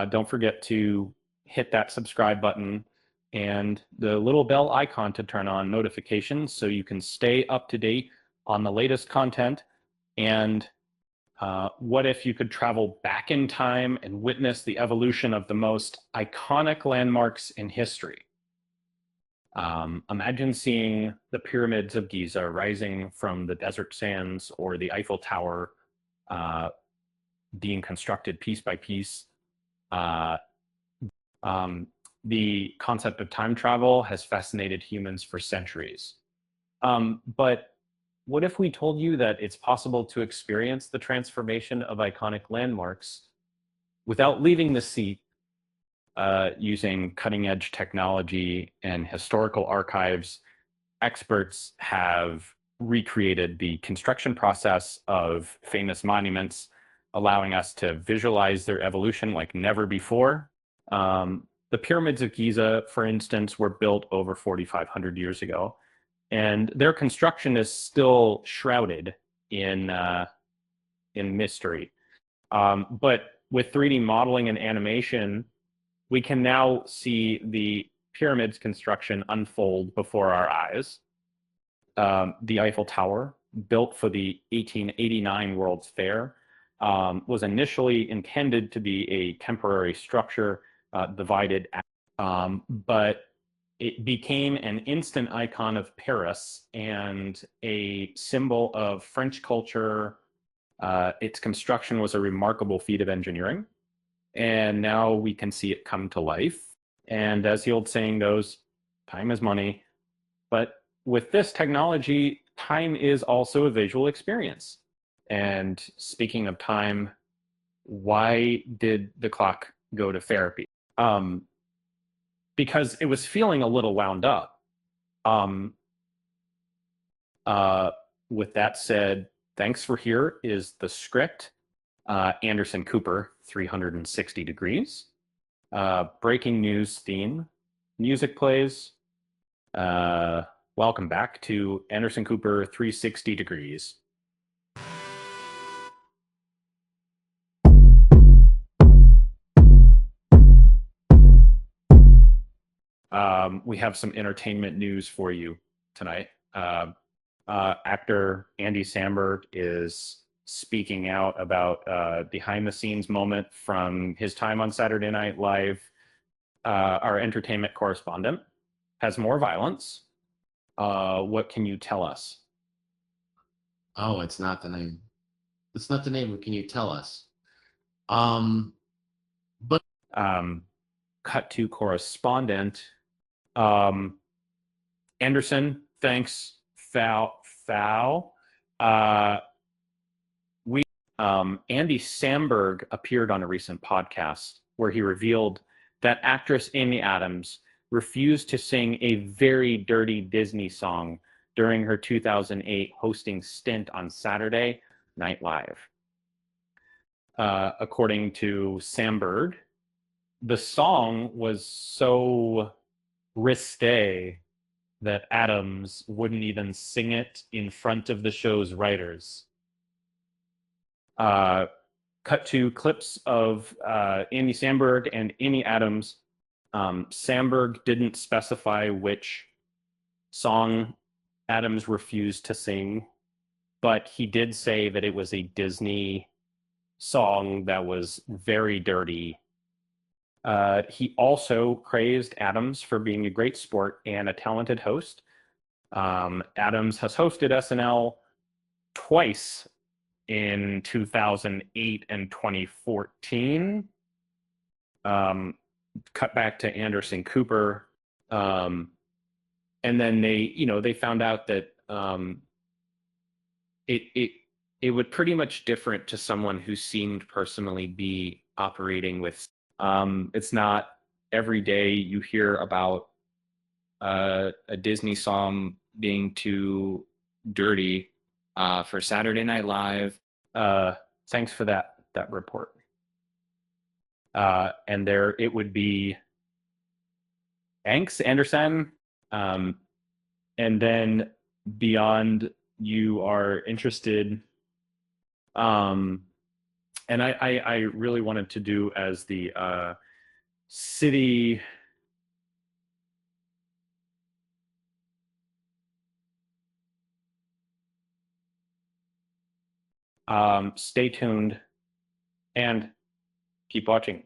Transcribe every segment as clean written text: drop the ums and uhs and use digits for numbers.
Don't forget to hit that subscribe button and the little bell icon to turn on notifications so you can stay up to date on the latest content. And what if you could travel back in time and witness the evolution of the most iconic landmarks in history? Imagine seeing the pyramids of Giza rising from the desert sands, or the Eiffel Tower uh, being constructed piece by piece. Uh, um, the concept of time travel has fascinated humans for centuries. But what if we told you that it's possible to experience the transformation of iconic landmarks without leaving the seat, using cutting edge technology and historical archives? Experts have recreated the construction process of famous monuments, allowing us to visualize their evolution like never before. The pyramids of Giza, for instance, were built over 4,500 years ago, and their construction is still shrouded in mystery. But with 3D modeling and animation, we can now see the pyramids construction unfold before our eyes. The Eiffel Tower, built for the 1889 World's Fair, was initially intended to be a temporary structure, divided, but it became an instant icon of Paris and a symbol of French culture. Its construction was a remarkable feat of engineering, and now we can see it come to life. And as the old saying goes, time is money. But with this technology, time is also a visual experience. And speaking of time, why did the clock go to therapy? Because it was feeling a little wound up. Um, uh, with that said, thanks for here is the script. Anderson Cooper, 360 degrees. Breaking news theme. Music plays. Welcome back to Anderson Cooper 360 degrees. We have some entertainment news for you tonight. Actor Andy Samberg is speaking out about behind the scenes moment from his time on Saturday Night Live. Our entertainment correspondent has more violence. What can you tell us? Oh, it's not the name. It's not the name. What can you tell us? Um, but Cut to correspondent. Anderson, thanks. Foul. Uh, Andy Samberg appeared on a recent podcast where he revealed that actress Amy Adams refused to sing a very dirty Disney song during her 2008 hosting stint on Saturday Night Live. According to Samberg, the song was so risque that Adams wouldn't even sing it in front of the show's writers. Cut to clips of Andy Samberg and Amy Adams. Samberg didn't specify which song Adams refused to sing, but he did say that it was a Disney song that was very dirty. He also praised Adams for being a great sport and a talented host. Adams has hosted SNL twice in 2008 and 2014. Cut back to Anderson Cooper. And then they found out that it would pretty much different to someone who seemed personally be operating with. It's not every day you hear about a Disney song being too dirty for Saturday Night Live. Thanks for that report. And there it would be. Thanks, Anderson. And then beyond, you are interested. And I really wanted to do as the city. Stay tuned and keep watching.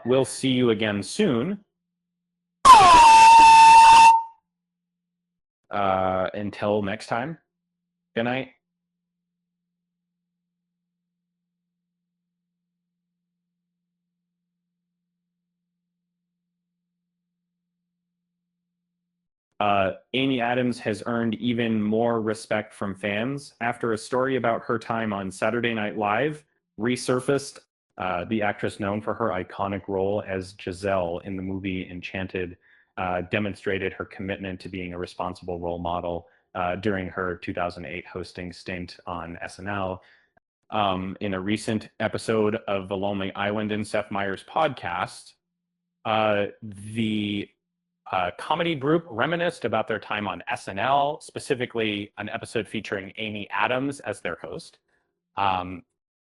We'll see you again soon. Until next time, good night. Amy Adams has earned even more respect from fans after a story about her time on Saturday Night Live resurfaced. The actress, known for her iconic role as Giselle in the movie Enchanted, demonstrated her commitment to being a responsible role model during her 2008 hosting stint on SNL. In a recent episode of The Lonely Island and Seth Meyers podcast, the comedy group reminisced about their time on SNL, specifically an episode featuring Amy Adams as their host.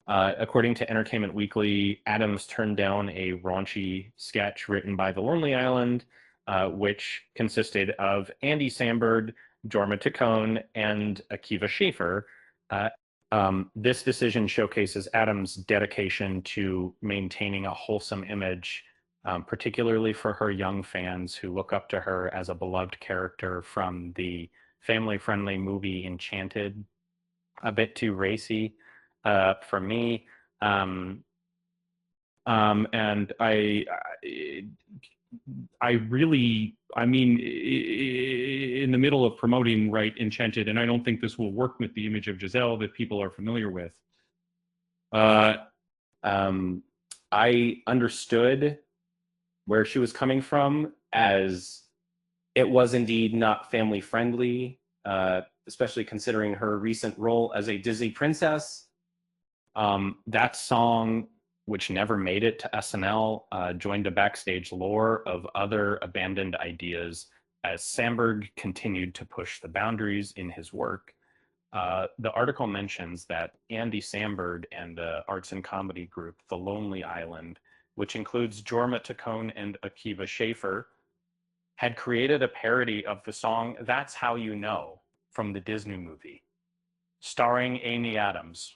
According to Entertainment Weekly, Adams turned down a raunchy sketch written by The Lonely Island, which consisted of Andy Samberg, Jorma Taccone, and Akiva Schaffer. This decision showcases Adams' dedication to maintaining a wholesome image, particularly for her young fans who look up to her as a beloved character from the family-friendly movie Enchanted. A bit too racy for me. And I really, I mean, in the middle of promoting Right Enchanted, and I don't think this will work with the image of Giselle that people are familiar with. Uh, I understood where she was coming from, as it was indeed not family friendly, especially considering her recent role as a Disney princess. That song, which never made it to SNL, joined a backstage lore of other abandoned ideas as Samberg continued to push the boundaries in his work. The article mentions that Andy Samberg and the arts and comedy group The Lonely Island, which includes Jorma Taccone and Akiva Schaffer, had created a parody of the song That's How You Know from the Disney movie, starring Amy Adams.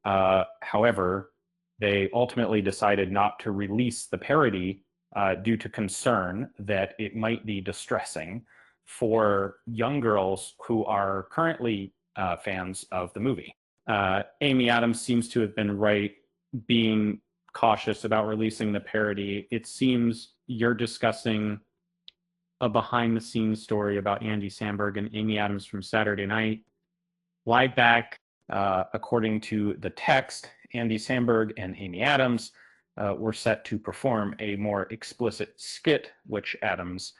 However, they ultimately decided not to release the parody due to concern that it might be distressing for young girls who are currently fans of the movie. Amy Adams seems to have been right being cautious about releasing the parody. It seems you're discussing a behind the scenes story about Andy Samberg and Amy Adams from Saturday Night Live back. According to the text, Andy Samberg and Amy Adams were set to perform a more explicit skit, which Adams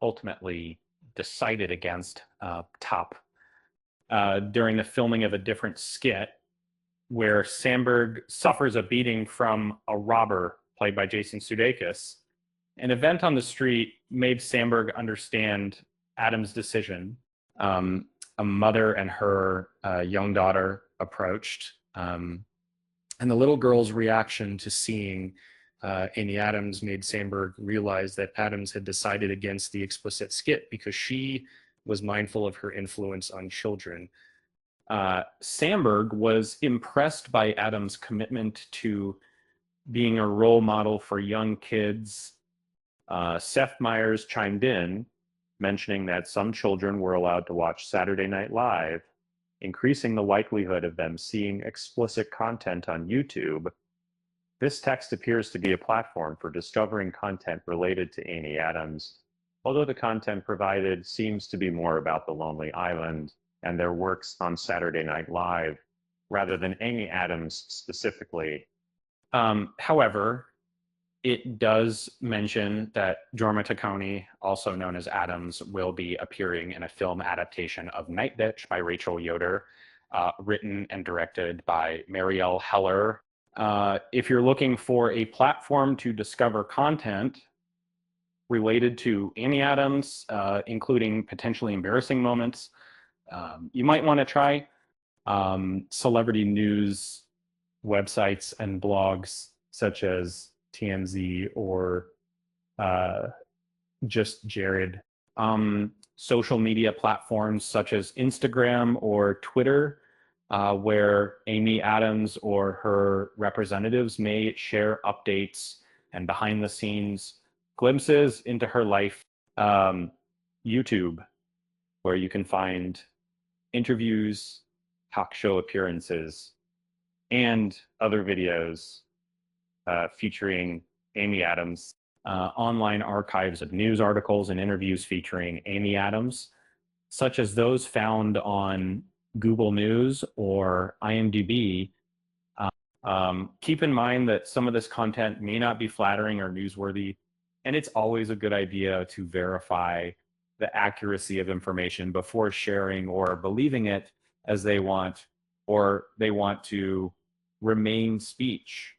ultimately decided against during the filming of a different skit where Samberg suffers a beating from a robber played by Jason Sudeikis. An event on the street made Samberg understand Adams' decision. A mother and her young daughter approached, and the little girl's reaction to seeing Amy Adams made Samberg realize that Adams had decided against the explicit skit because she was mindful of her influence on children. Samberg was impressed by Adams' commitment to being a role model for young kids. Seth Meyers chimed in, mentioning that some children were allowed to watch Saturday Night Live, increasing the likelihood of them seeing explicit content on YouTube. This text appears to be a platform for discovering content related to Amy Adams, although the content provided seems to be more about The Lonely Island and their works on Saturday Night Live, rather than Amy Adams specifically. However, It does mention that Jorma Taccone, also known as Adams, will be appearing in a film adaptation of Night Bitch by Rachel Yoder, written and directed by Marielle Heller. If you're looking for a platform to discover content related to Amy Adams, including potentially embarrassing moments, you might want to try celebrity news websites and blogs such as TMZ or uh, just Jared. Social media platforms such as Instagram or Twitter, where Amy Adams or her representatives may share updates and behind the scenes glimpses into her life. YouTube, where you can find interviews, talk show appearances, and other videos featuring Amy Adams, online archives of news articles and interviews featuring Amy Adams, such as those found on Google News or IMDb. Keep in mind that some of this content may not be flattering or newsworthy, and it's always a good idea to verify the accuracy of information before sharing or believing it, as they want, or they want to remain speech.